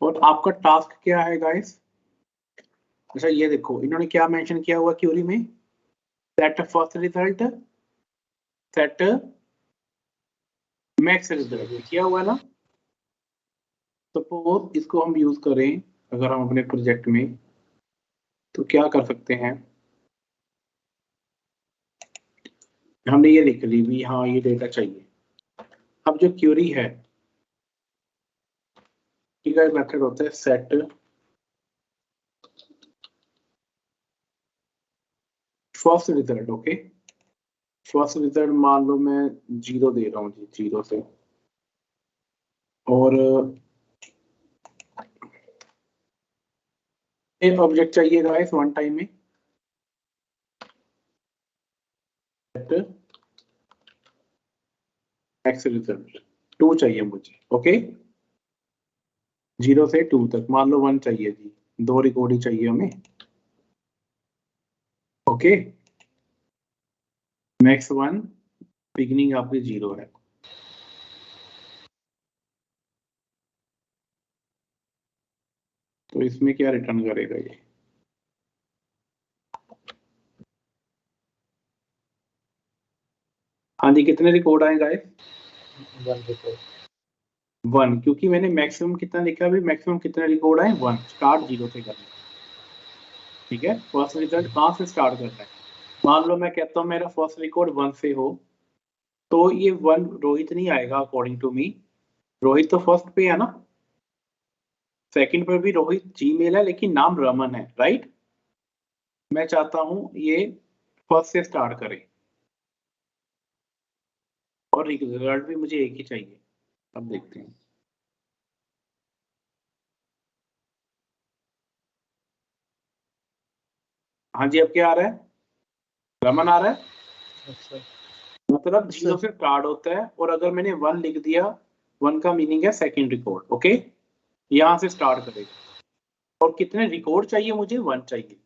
और आपका टास्क क्या है गाइस? अच्छा ये देखो इन्होंने क्या मेंशन किया हुआ क्यूरी में, set first result, set max result किया हुआ है ना। सपोज इसको हम यूज करें अगर हम अपने प्रोजेक्ट में, तो क्या कर सकते हैं, हमने ये लिख ली भी हाँ ये डेटा चाहिए। अब जो क्यूरी है ठीक है, मेथड होता है set first result. Okay, first result मान लो मैं 0 दे रहा हूँ जी, 0 से, और एक ऑब्जेक्ट चाहिए गाइस वन टाइम में, एक्स रिजल्ट 2 चाहिए मुझे। ओके, 0 से 2 तक, मान लो 1 चाहिए जी, 2 रिकॉर्ड ही चाहिए हमें। ओके, मैक्स 1, बिगिनिंग आपकी 0 है। तो इसमें क्या रिटर्न करेगा ये? हाँ जी, कितने रिकॉर्ड आए गाइस? 1 रिकॉर्ड, 1, क्योंकि मैंने मैक्सिमम कितना लिखा अभी, मैक्सिमम कितने रिकॉर्ड आए? 1। स्टार्ट 0 से करना, ठीक है। फर्स्ट रिजल्ट कहाँ से स्टार्ट करना है? मान लो मैं कहता हूँ मेरा फर्स्ट रिकॉर्ड 1 से हो, तो ये 1 रोहित नहीं आएगा अकॉर्डिंग टू मी। रोहित तो फर्स्ट पे है ना, सेकंड पर भी रोहित जीमेल है लेकिन नाम रमन है, राइट। मैं चाहता हूं ये फर्स्ट से स्टार्ट करे और रिजल्ट भी मुझे एक ही चाहिए। अब देखते हैं। हाँ जी, अब क्या आ रहा है? रमन आ रहा है। अच्छा मतलब 0 से स्टार्ट होता है और अगर मैंने 1 लिख दिया, 1 का मीनिंग है सेकंड रिकॉर्ड। ओके, यहां से स्टार्ट करेगा। और कितने रिकॉर्ड चाहिए मुझे? 1 चाहिए।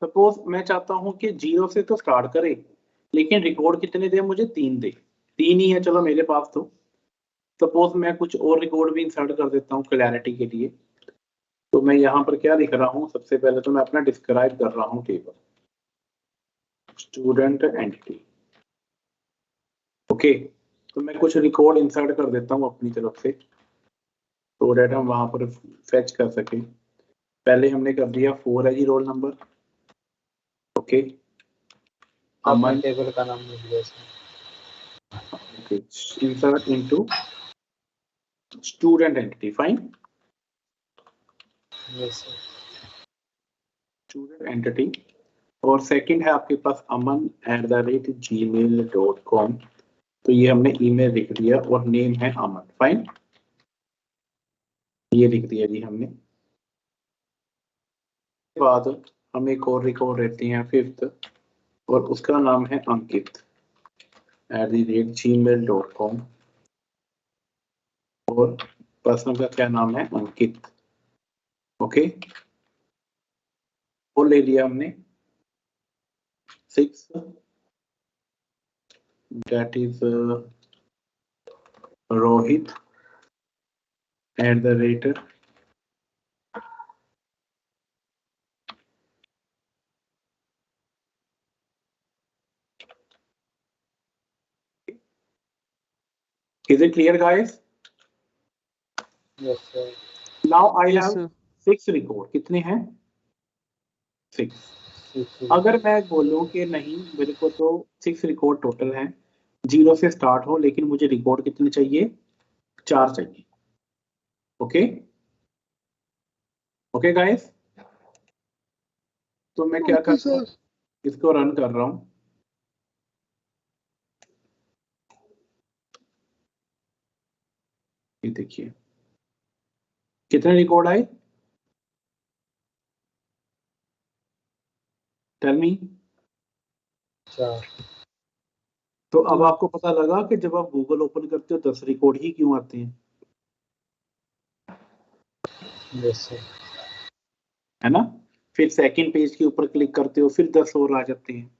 सपोज मैं चाहता हूं कि 0 से तो स्टार्ट करे लेकिन रिकॉर्ड कितने दे मुझे? 3 दे। 3 ही है चलो मेरे पास। तो सपोज मैं कुछ और रिकॉर्ड भी इंसर्ट कर देता हूँ क्लैरिटी के लिए। तो मैं यहाँ पर क्या लिख रहा हूँ, सबसे पहले तो मैं अपना डिस्क्राइब कर रहा हूँ टेबल, स्टूडेंट एंटिटी। ओके, तो मैं कुछ रिकॉर्ड इंसर्ट कर देता हूँ अपनी तरफ से, तो डेट हम वहां पर फेच कर सके। पहले हमने कर दिया 4 है जी रोल नंबर। ओके, आपने टेबल का नाम लिख दिया इसमें। Insert into student entity, fine. Yes sir, student entity, और सेकंड है आपके पास aman@gmail.com। तो ये हमने ईमेल लिख दिया और नेम है अमन, फाइन। ये लिख दिया जी हमने। बाद हम एक और रिकॉर्ड रहते हैं 5th, और उसका नाम है अंकित @gmail.com। और पर्सन का क्या नाम है? अंकित। ओके, वो ले लिया हमने। 6 that is Rohit @ Is it clear guys? Yes sir, Now I Yes, have sir. 6 record. कितने हैं? 6। अगर मैं बोलूं कि नहीं मेरे को तो 6 रिकॉर्ड टोटल हैं, 0 से स्टार्ट हो, लेकिन मुझे रिकॉर्ड कितने चाहिए? 4 चाहिए। Okay, okay guys. तो मैं क्या करता हूँ, इसको रन कर रहा हूँ। ये देखिए कितने रिकॉर्ड आए? Tell me. 4। तो अब आपको पता लगा कि जब आप गूगल ओपन करते हो 10 रिकॉर्ड ही क्यों आते हैं, यस सर, है ना। फिर सेकंड पेज के ऊपर क्लिक करते हो, फिर 10 और आ जाते हैं।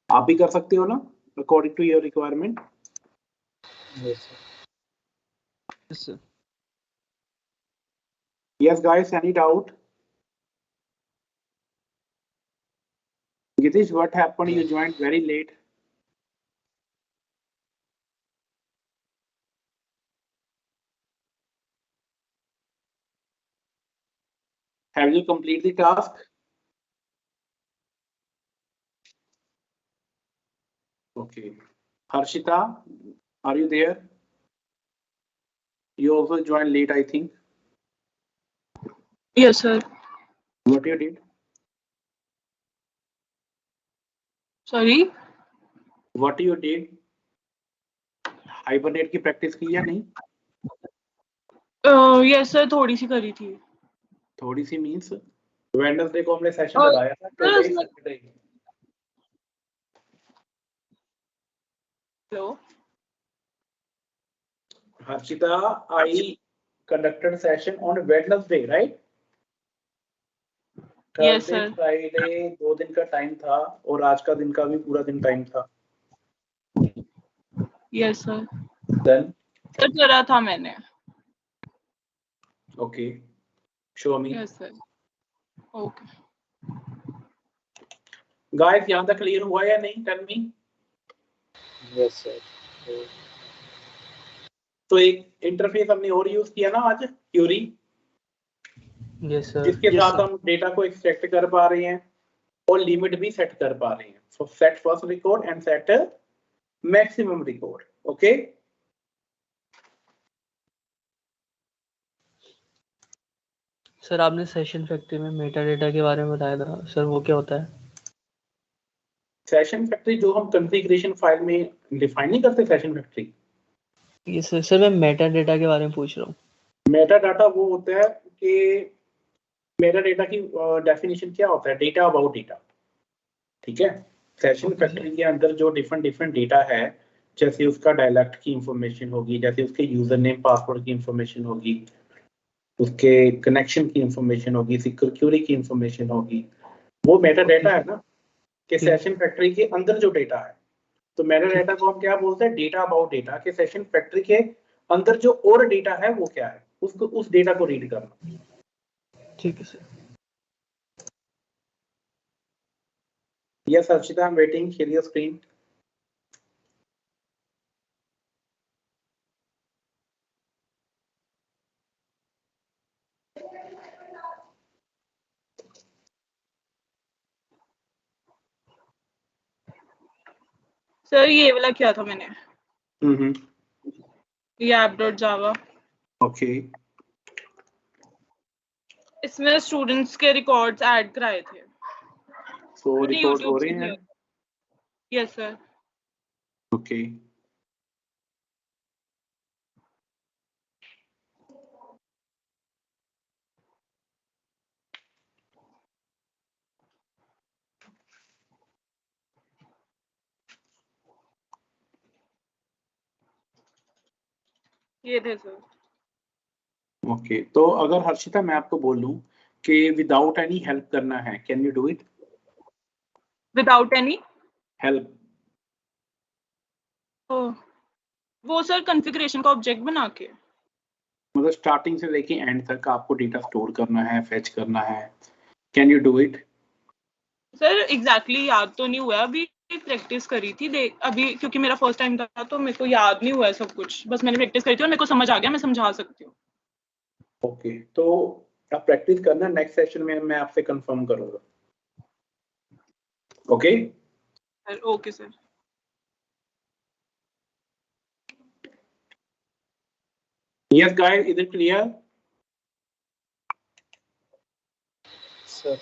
आप भी कर सकते हो ना, according to your requirement. Yes sir, Yes, sir. Yes, guys, any doubt? Gitish, what happened? You joined very late. Have you completed the task? Okay. Harshita, are you there? You also joined late, I think. Yes, sir. What you did? Sorry? What you did? Hibernate की practice की या नहीं? Yes, sir. थोड़ी सी करी थी. थोड़ी सी means Wednesday को हमने सेशन लगाया था. Hello. Harshita, I conducted session on Wednesday, right? Yes, sir. Friday 2 दिन का टाइम था और आज का दिन का भी पूरा दिन टाइम था. Yes, sir. Then सर करा था मैंने. Okay. Show me. Yes, sir. Okay. Guys, यहाँ तक क्लियर हुआ या नहीं? Tell me. Yes, sir. तो एक इंटरफेस हमने और यूज किया ना आज, क्यूरी. Yes, sir. जिसके साथ हम डेटा को एक्सट्रैक्ट कर पा रहे हैं और लिमिट भी सेट कर पा रहे हैं. सो set first record and set maximum record. Okay. Sir आपने सेशन फैक्ट्री में मेटा डेटा के बारे में बताया था सर, वो क्या होता है? सेशन फैक्ट्री जो हम कॉन्फ़िगरेशन फाइल में डिफाइन नहीं करते सेशन फैक्ट्री. ये सर मैं मेटा डेटा के बारे में पूछ रहा हूँ. मेटा डाटा वो होता है कि मेटा डेटा की डेफिनेशन क्या होता है? Data about data. ठीक है. सेशन फैक्ट्री के अंदर जो डिफरेंट डेटा है, जैसे उसका डायलेक्ट की इंफॉर्मेशन होगी, जैसे उसके यूजर नेम पासवर्ड की इंफॉर्मेशन होगी, उसके कनेक्शन की इंफॉर्मेशन होगी, सिक्योरिटी की इंफॉर्मेशन होगी, वो मेटा डेटा है ना. कि सेशन फैक्ट्री के अंदर जो डेटा है, तो मेटा डेटा को हम क्या बोलते हैं? Data about data. कि सेशन फैक्ट्री के अंदर जो और डेटा है वो क्या है, उसको उस डेटा को रीड करना. ठीक है sir. Yes, Archita, I'm waiting. Share your screen. Sir ये वाला किया था मैंने. ये app.java. ओके. इसमें स्टूडेंट्स के रिकॉर्ड्स ऐड कराए थे. सो रिकॉर्ड हो रहे हैं. Yes sir. ओके. ये थे सर. ओके. तो अगर हर्षिता मैं आपको बोलूं कि विदाउट एनी हेल्प करना है, can you do it? Without any help. वो सर कॉन्फ़िगरेशन का ऑब्जेक्ट बना के, मतलब स्टार्टिंग से लेके एंड तक आपको डेटा स्टोर करना है, फेच करना है. Can you do it? Sir exactly याद तो नहीं हुआ. अभी प्रैक्टिस करी थी अभी, क्योंकि मेरा फर्स्ट टाइम था तो मेरे को याद नहीं हुआ सब कुछ. बस मैंने प्रैक्टिस करी थी और मेरे को समझ आ गया. मैं समझा सकती हूँ. ओके. तो आप प्रैक्टिस करना, नेक्स्ट सेशन में मैं आपसे कंफर्म करूंगा. Okay. Okay sir. Yes guys, is it clear? Sir.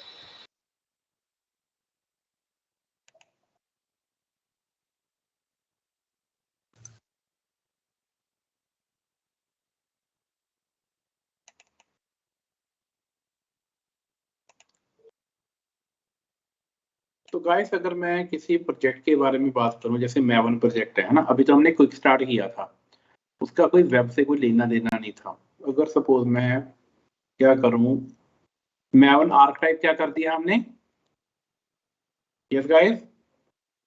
तो गाइस अगर मैं किसी प्रोजेक्ट के बारे में बात करूं, जैसे मैवन प्रोजेक्ट है ना, अभी तो हमने क्विक स्टार्ट किया था, उसका कोई वेब से कोई लेना देना नहीं था. अगर सपोज मैं क्या करूं, मैवन आर्कटाइप क्या कर दिया हमने? Yes guys,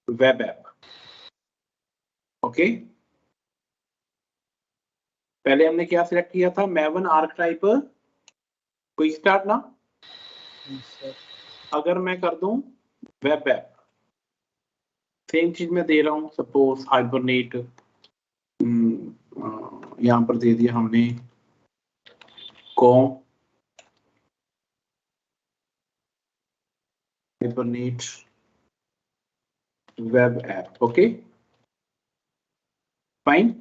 web app. Okay. पहले हमने क्या सिलेक्ट किया था? मैवन आर्कटाइप क्विक स्टार्ट ना। सर अगर मैं कर दूं वेब ऐप, सेम चीज मैं दे रहा हूं, सपोज हाइबरनेट, यहाँ पर दे दिया हमने com hibernate web app, okay fine.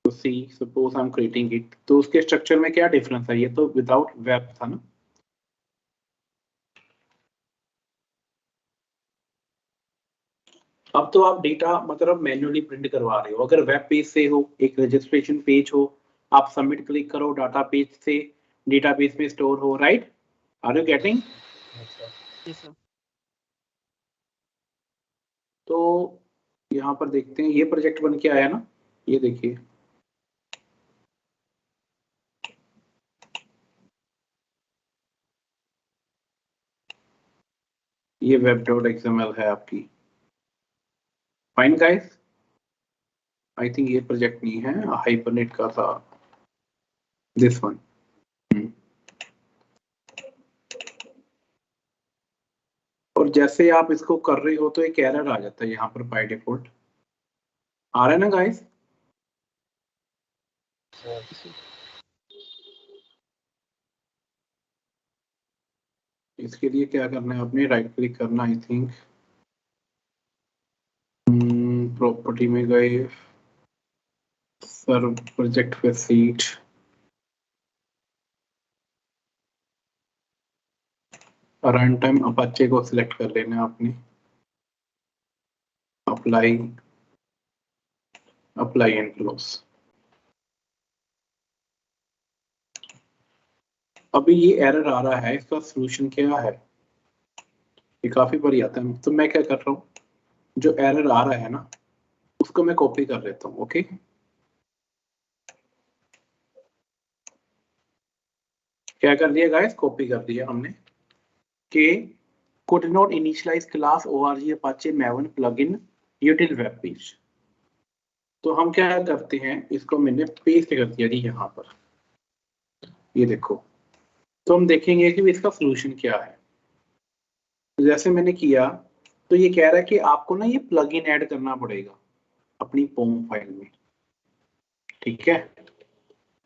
तो see suppose I am creating it, तो उसके स्ट्रक्चर में क्या डिफरेंस है, ये तो विदाउट वेब था ना। अब तो आप डेटा मतलब मैन्युअली प्रिंट करवा रहे हो। अगर वेब पेज से हो, एक रजिस्ट्रेशन पेज हो, आप सबमिट क्लिक करो, डाटा पेज से डेटाबेस में स्टोर हो, right? Are you getting? Yes sir. तो यहाँ पर देखते हैं, ये प्रोजेक्ट बन के आया ना, ये देखिए ये web.xml है आपकी। फाइन गाइस, आई थिंक ये प्रोजेक्ट नहीं है, हाइपरनेट का था दिस वन। और जैसे आप इसको कर रहे हो तो एक एरर आ जाता है यहाँ पर बाय डिफॉल्ट, आ रहा है ना गाइस? इसके लिए क्या करना है, आपने राइट क्लिक करना, आई थिंक प्रॉपर्टी में गए, सर्व प्रोजेक्ट पे सीट, रन टाइम अपाचे को सिलेक्ट कर लेना आपने, अप्लाई एंड क्लोज। अभी ये एरर आ रहा है, इसका सॉल्यूशन क्या है? ये काफी बार आता है, तो मैं क्या कर रहा हूँ, जो एरर आ रहा है ना उसको मैं कॉपी कर लेता हूँ, ओके। क्या कर दिया गाइस, कॉपी कर दिया हमने कि could not initialize class org apache maven plugin util web page। तो हम क्या करते हैं, इसको मैंने पेस्ट कर दिया जी यहाँ पर, ये देखो। तो हम देखेंगे कि इसका सॉल्यूशन क्या है। तो जैसे मैंने किया, तो ये कह रहा है कि आपको ना ये प्लगइन ऐड करना पड़ेगा अपनी पोम फाइल में, ठीक है।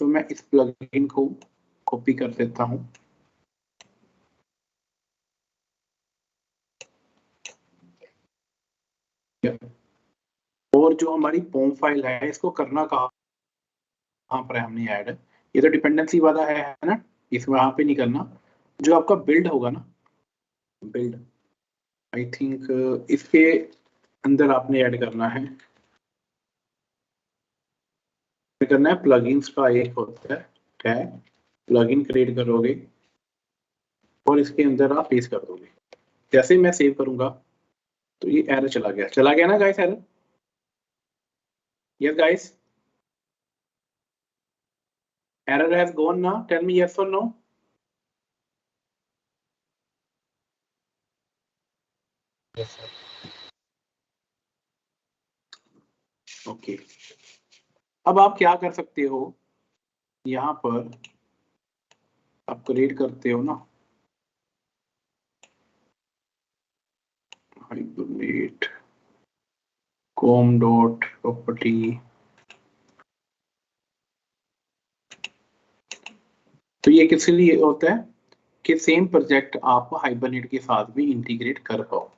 तो मैं इस प्लगइन को कॉपी कर देता हूँ, और जो हमारी पोम फाइल है इसको करना कहाँ पर है हमने ऐड, ये तो डिपेंडेंसी वाला है ना, इसमें वहां पे नहीं करना। जो आपका बिल्ड होगा ना, बिल्ड आई थिंक इसके अंदर आपने ऐड करना है, करना है प्लगइन्स का एक होता है टैग, प्लगइन क्रिएट करोगे और इसके अंदर आप पेस्ट कर दोगे। जैसे ही मैं सेव करूंगा तो ये एरर चला गया ना guys, error? Yes guys, error has gone now, tell me yes or no? Yes, sir. Okay अब आप क्या कर सकते हो, यहाँ पर आप क्रिएट करते हो ना हाइबरनेट com डॉट प्रॉपर्टी, तो ये किस लिए होता है कि सेम प्रोजेक्ट आप हाइबरनेट के साथ भी इंटीग्रेट कर पाओ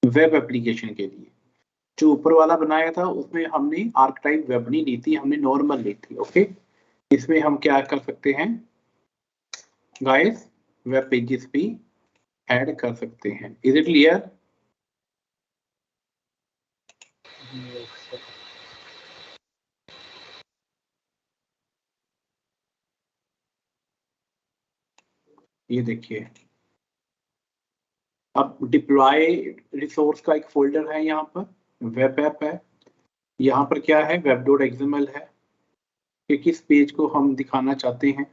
वेब एप्लीकेशन के लिए। जो ऊपर वाला बनाया था उसमें हमने आर्कटाइप वेब नहीं ली थी, हमने नॉर्मल ली थी, ओके। इसमें हम क्या कर सकते हैं गाइस, वेब पेजेस भी ऐड कर सकते हैं। Is it clear? Yes, sir. ये देखिए, अब डिप्लॉय रिसोर्स का एक फोल्डर है, यहाँ पर वेब ऐप है, यहाँ पर क्या है web.xml है, कि किस पेज को हम दिखाना चाहते हैं,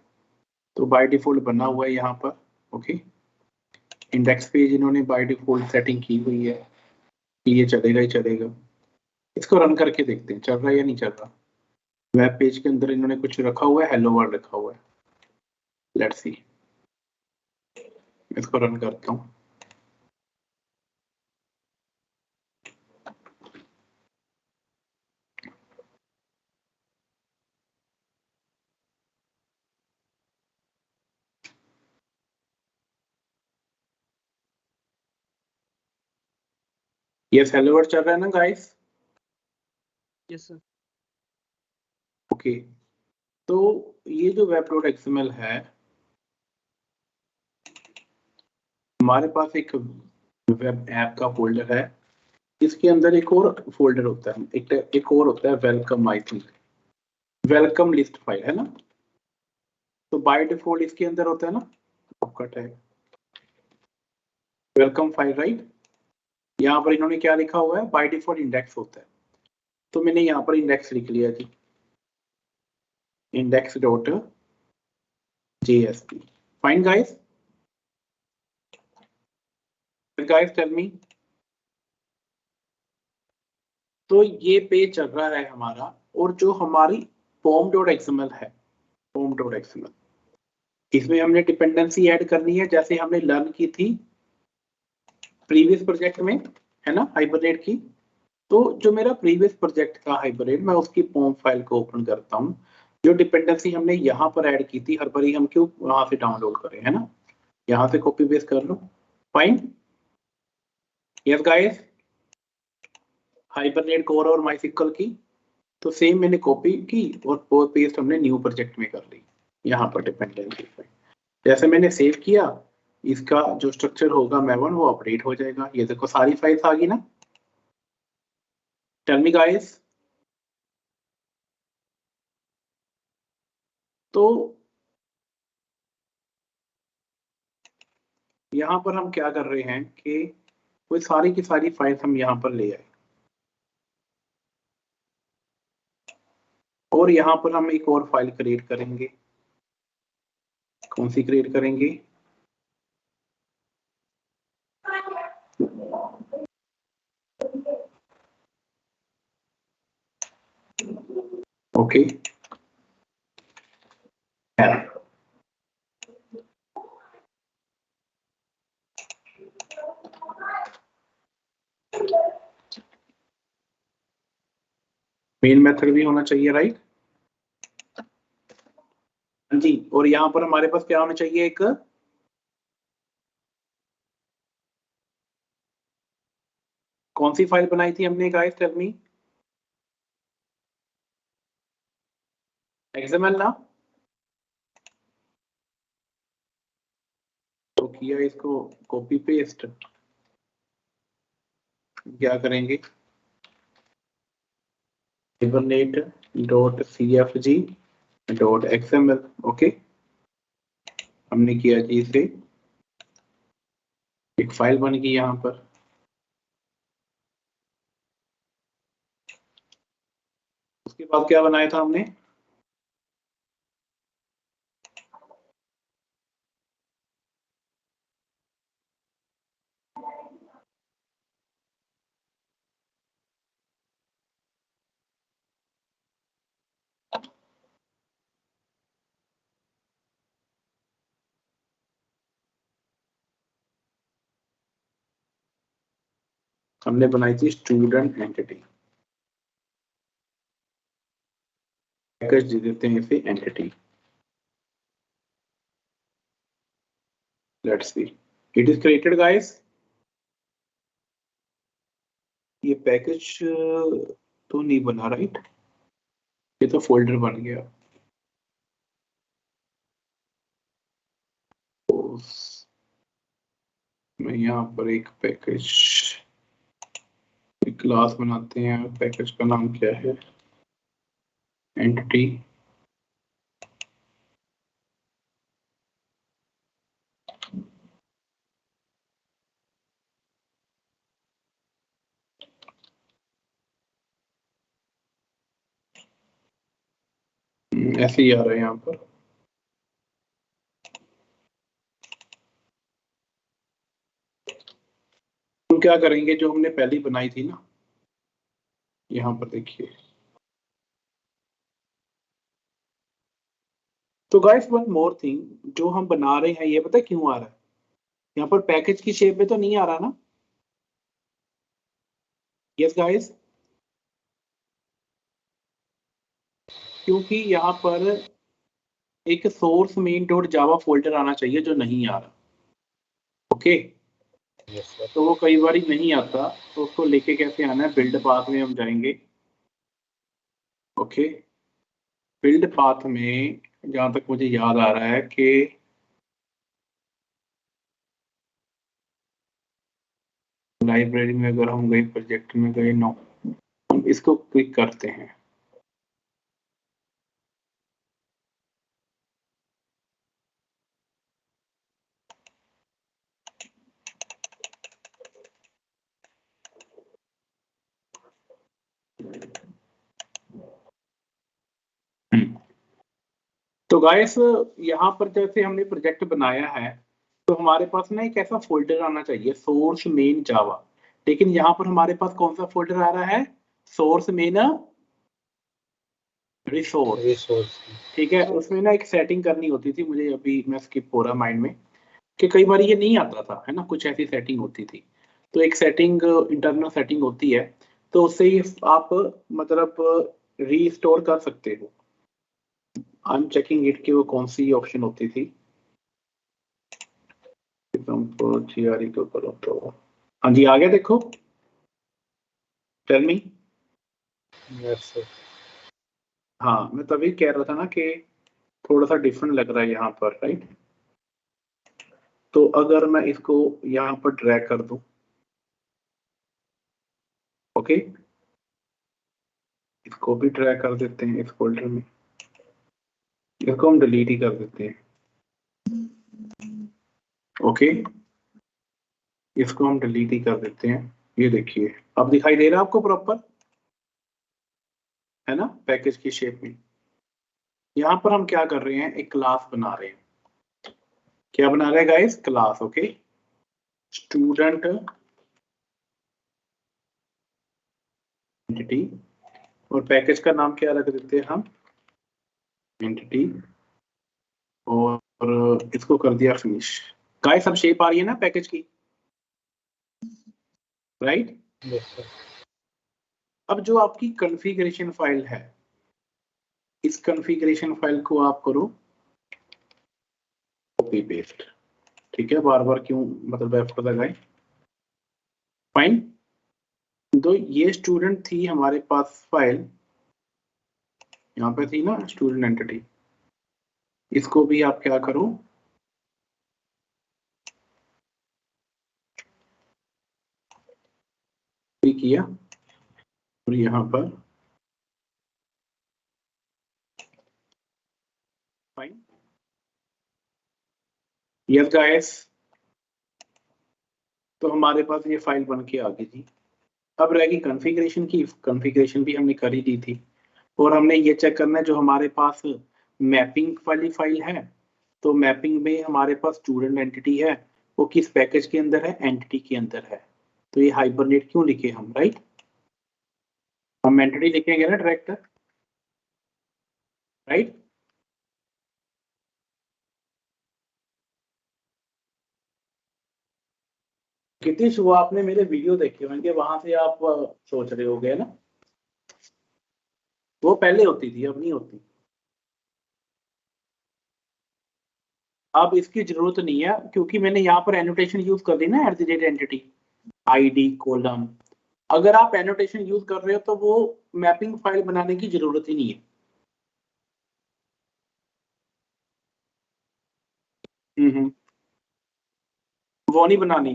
तो बाय डिफॉल्ट बना हुआ है यहाँ पर, ओके। इंडेक्स पेज इन्होंने बाय डिफॉल्ट सेटिंग की हुई है कि ये चलेगा ही चलेगा। इसको रन करके देखते हैं चल रहा है या नहीं चल रहा। वेब पेज के अंदर इन्होंने कुछ रखा हुआ है, हेलो वर्ल्ड रखा हुआ है, लेट्स सी, इसको रन करता हूँ। ये हेलो वर्ड चल रहा है ना गाइस? Yes sir. ओके, तो ये जो web.xml है, हमारे पास एक वेब ऐप का फोल्डर है, इसके अंदर एक और फोल्डर होता है, एक और होता है welcome, I think welcome list file है ना। तो बाय डिफॉल्ट इसके अंदर होता है ना आपका टैग वेलकम फाइल, राइट। यहाँ पर इन्होंने क्या लिखा हुआ है, बाय डिफॉल्ट इंडेक्स होता है, तो मैंने यहाँ पर इंडेक्स लिख लिया जी, index.jsp। Fine guys, guys tell me. तो ये पेज चल रहा है हमारा, और जो हमारी pom.xml है, pom.xml, इसमें हमने डिपेंडेंसी ऐड करनी है, जैसे हमने लर्न की थी प्रीवियस प्रोजेक्ट में, है ना, हाइबरनेट की। तो जो मेरा प्रीवियस प्रोजेक्ट था हाइबरनेट, मैं उसकी पॉम फाइल को ओपन करता हूँ। जो डिपेंडेंसी हमने यहाँ पर ऐड की थी, हर बारी हम क्यों वहां से डाउनलोड करें, है ना, यहाँ से कॉपी पेस्ट कर लो। Fine, yes guys, hibernate core और माइसिक्वल की, तो सेम मैंने कॉपी की और पेस्ट हमने न्यू प्रोजेक्ट में कर ली। यहाँ पर डिपेंडेंसी जैसे मैंने सेव किया, इसका जो स्ट्रक्चर होगा मैवन वो अपडेट हो जाएगा। ये देखो सारी फाइल्स आ गई ना। Tell me guys. तो यहाँ पर हम क्या कर रहे हैं कि कोई सारी की सारी फाइल्स हम यहाँ पर ले आए, और यहाँ पर हम एक और फाइल क्रिएट करेंगे। कौन सी क्रिएट करेंगे? ओके, मेन मेथड भी होना चाहिए, राइट जी। और यहाँ पर हमारे पास क्या होना चाहिए, एक कौन सी फाइल बनाई थी हमने गाइस, टेल मी। XML ना, तो किया इसको कॉपी पेस्ट, क्या करेंगे, hibernate.cfg.xml। ओके, हमने किया जी, इसे एक फाइल बन गई यहाँ पर। उसके बाद क्या बनाया था हमने, हमने बनाई थी स्टूडेंट एंटिटी, पैकेज दे देते हैं इसे entity. Let's see, it is created guys. ये पैकेज तो नहीं बना, राइट, ये तो फोल्डर बन गया। मैं यहाँ पर एक पैकेज, एक क्लास बनाते हैं, पैकेज का नाम क्या है, एंटिटी। ऐसे ही आ रहा है यहाँ पर। हम क्या करेंगे, जो हमने पहले बनाई थी ना, यहाँ पर देखिए, तो गाइस वन मोर थिंग, जो हम बना रहे हैं ये पता है क्यों आ रहा है? यहाँ पर पैकेज की शेप में तो नहीं आ रहा ना? यस गाइस, क्योंकि यहाँ पर एक सोर्स मेन डॉट जावा फोल्डर आना चाहिए जो नहीं आ रहा। Okay, yes sir. तो वो कई बार नहीं आता, तो उसको लेके कैसे आना है? बिल्ड पाथ में हम जाएंगे। ओके, बिल्ड पाथ में जहां तक मुझे याद आ रहा है कि लाइब्रेरी में अगर हम गए, प्रोजेक्ट में गए, नो, हम इसको क्लिक करते हैं। तो गाइस यहाँ पर जैसे हमने प्रोजेक्ट बनाया है, तो हमारे पास ना एक ऐसा फोल्डर आना चाहिए, सोर्स मेन जावा। लेकिन यहाँ पर हमारे पास कौन सा फोल्डर आ रहा है? Source main resource. ठीक है, उसमें ना एक सेटिंग करनी होती थी मुझे, अभी मैं स्किप हो रहा माइंड में, कि कई बार ये नहीं आता था, है ना, कुछ ऐसी सेटिंग होती थी। तो एक सेटिंग, इंटरनल सेटिंग होती है, तो उससे ही आप मतलब रीस्टोर कर सकते हो। आई एम चेकिंग इट कि वो कौन सी ऑप्शन होती थी। GRE को करो तो, हाँ जी आ गया, देखो, टेल मी। Yes sir. हाँ, मैं तभी कह रहा था ना कि थोड़ा सा डिफरेंट लग रहा है यहाँ पर, राइट? तो अगर मैं इसको यहाँ पर ड्रैग कर दूं, ओके, इसको भी ड्रैग कर देते हैं इस फोल्डर में, इसको हम डिलीट ही कर देते हैं। ओके, इसको हम डिलीट ही कर देते हैं। ये देखिए, अब दिखाई दे रहा है आपको प्रॉपर, है ना, पैकेज की शेप में। यहाँ पर हम क्या कर रहे हैं? एक क्लास बना रहे हैं। क्या बना रहे हैं guys? Class. Okay, student entity, और पैकेज का नाम क्या रख देते हैं हम? एंटिटी, और इसको कर दिया फिनिश। गाइस अब शेप आ रही है ना पैकेज की, राइट? Yes sir. अब जो आपकी कॉन्फ़िगरेशन फाइल है, इस कॉन्फ़िगरेशन फाइल को आप करो कॉपी पेस्ट। ठीक है, बार बार क्यों मतलब एफर्ट लगाए? फाइन। तो ये स्टूडेंट थी हमारे पास फाइल, यहाँ पे थी ना स्टूडेंट एंटिटी, इसको भी आप क्या करो, भी किया, और यहाँ पर फाइन। यस गाइस, तो हमारे पास ये फाइल बन के आ गई थी। अब रहेगी कॉन्फ़िगरेशन की, कॉन्फ़िगरेशन भी हमने कर ही दी थी, और हमने ये चेक करना है जो हमारे पास मैपिंग वाली फाइल है, तो मैपिंग में हमारे पास स्टूडेंट एंटिटी है, वो किस पैकेज के अंदर है? एंटिटी के अंदर है। तो ये हाइबरनेट क्यों लिखे हम, राइट? हम एंटिटी लिखेंगे ना डायरेक्ट, राइट? कितिश, वो आपने मेरे वीडियो देखे होंगे, वहां से आप सोच रहे होगे ना, वो पहले होती थी, अब नहीं होती। अब इसकी जरूरत नहीं है, क्योंकि मैंने यहाँ पर एनोटेशन यूज कर दी ना, @एंटिटी, ID कॉलम। अगर आप एनोटेशन यूज कर रहे हो तो वो मैपिंग फाइल बनाने की जरूरत ही नहीं है। हम्म, वो नहीं बनानी।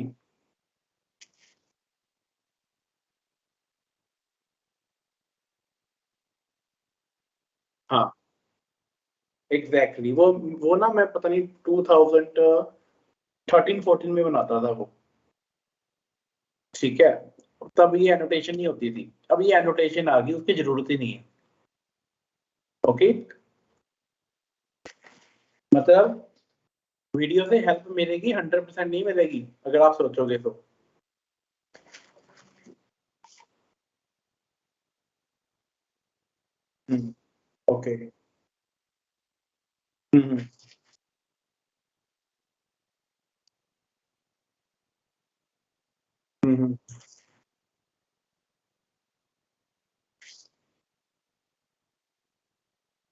हाँ एग्जैक्टली वो ना मैं पता नहीं 2013-14 में बनाता था वो, ठीक है, तब ये एनोटेशन नहीं होती थी, अब ये एनोटेशन आ गई, उसकी जरूरत ही नहीं है। ओके, मतलब वीडियो से हेल्प मिलेगी, 100% नहीं मिलेगी अगर आप सोचोगे तो। ओके, हम्म हम्म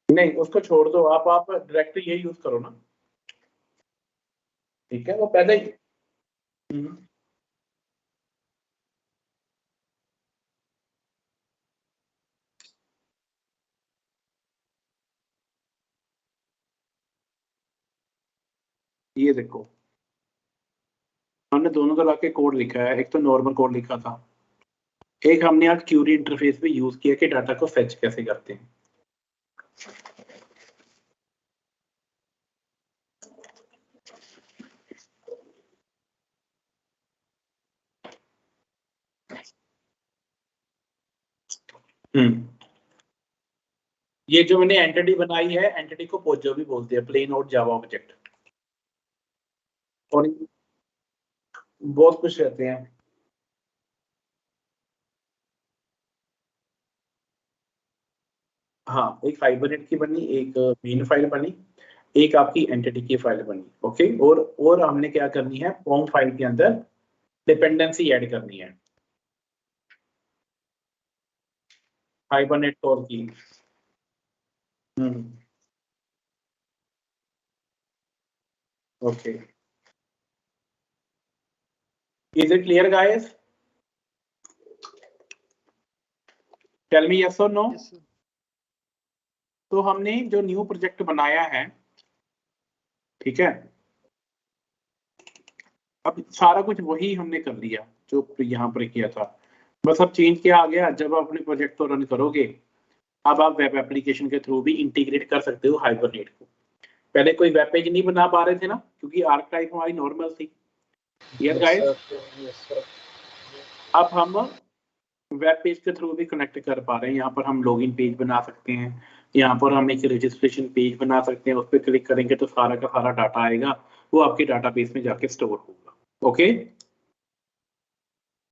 नहीं, उसको छोड़ दो, आप डायरेक्ट ये यूज करो ना। ठीक है, वो पहले ही। हम्म, ये देखो, हमने दोनों तरह के कोड लिखा है। एक तो नॉर्मल कोड लिखा था, एक हमने आज क्यूरी इंटरफेस पे यूज किया कि डाटा को फेच कैसे करते हैं। ये जो मैंने एंटिटी बनाई है, एंटिटी को पोजो भी बोलते हैं, प्लेन और जावा ऑब्जेक्ट, और बहुत कुछ रहते हैं। हाँ, एक हाइबरनेट की बनी, एक मेन फाइल बनी, एक आपकी एंटिटी की फाइल बनी। ओके, और हमने क्या करनी है, पॉम फाइल के अंदर डिपेंडेंसी ऐड करनी है हाइबरनेट कोर की। Okay, is it clear guys? Tell me yes और नो। तो हमने जो न्यू प्रोजेक्ट बनाया है, ठीक है, अब सारा कुछ वही हमने कर लिया जो यहाँ पर किया था। बस अब चेंज क्या आ गया, जब आप अपने प्रोजेक्ट को रन करोगे, अब आप वेब एप्लीकेशन के थ्रू भी इंटीग्रेट कर सकते हो हाइबरनेट को। पहले कोई वेब पेज नहीं बना पा रहे थे ना, क्योंकि आर्क टाइप हमारी नॉर्मल थी। यस गाइस, अब हम वेब पेज के थ्रू भी कनेक्ट कर पा रहे हैं। यहाँ पर हम लॉगिन पेज बना सकते हैं, यहाँ पर हम एक रजिस्ट्रेशन पेज बना सकते हैं। उस पर क्लिक करेंगे तो सारा का सारा डाटा आएगा, वो आपके डाटाबेस में जाके स्टोर होगा। Okay,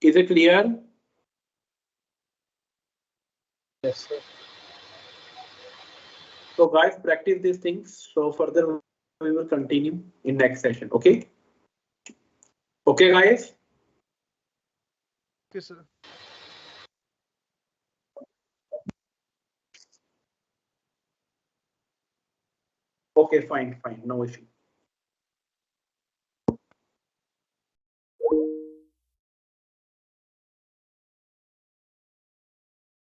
is it clear? Yes, sir. So guys, practice these things. So further we will continue in next session. Okay. Okay, guys. Okay, sir. Okay, fine, no issue.